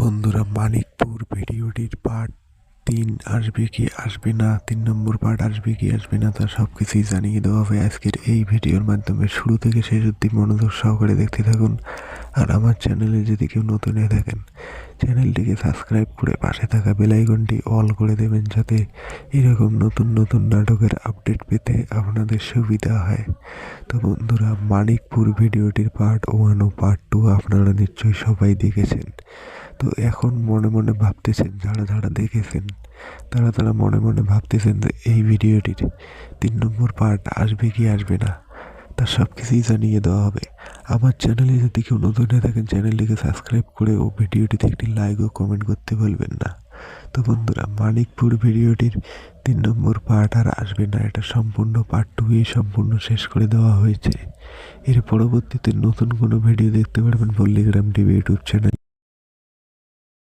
বন্ধুরা, মানিকপুর ভিডিওটির পার্ট 3 আসবে কি আসবে না, 3 নম্বর পার্ট আসবে কি আসবে না, তা সব কিছুই জানিয়ে দেওয়া হবে আজকের এই ভিডিওর মাধ্যমে। শুরু থেকে শেষ অবধি মনোযোগ সহকারে দেখতে থাকুন। আর আমার চ্যানেলে যদি কেউ নতুন হয়ে থাকেন, চ্যানেলটিকে সাবস্ক্রাইব করে পাশে থাকা বেল আইকনটি অল করে দেবেন, যাতে এরকম নতুন নতুন নাটকের আপডেট পেতে আপনাদের সুবিধা হয়। তো বন্ধুরা, মানিকপুর ভিডিওটির পার্ট 1 ও পার্ট 2 আপনারা নিশ্চয়ই সবাই দেখেছেন। তো এখন মনে মনে ভাবতেছেন, যারা যারা দেখেছেন তারা মনে মনে ভাবতেছেন যে এই ভিডিওটির 3 নম্বর পার্ট আসবে কি আসবে না, তার সব কিছুই জানিয়ে দেওয়া হবে। আমার চ্যানেলে যদি কেউ নতুন হয়ে থাকেন, চ্যানেলটিকে সাবস্ক্রাইব করে ও ভিডিওটিতে একটি লাইক ও কমেন্ট করতে ভুলবেন না। তো বন্ধুরা, মানিকপুর ভিডিওটির 3 নম্বর পার্ট আর আসবে না, এটা সম্পূর্ণ পার্ট 2 সম্পূর্ণ শেষ করে দেওয়া হয়েছে। এর পরবর্তীতে নতুন কোনো ভিডিও দেখতে পারবেন পল্লীগ্রাম টিভি ইউটিউব চ্যানেল।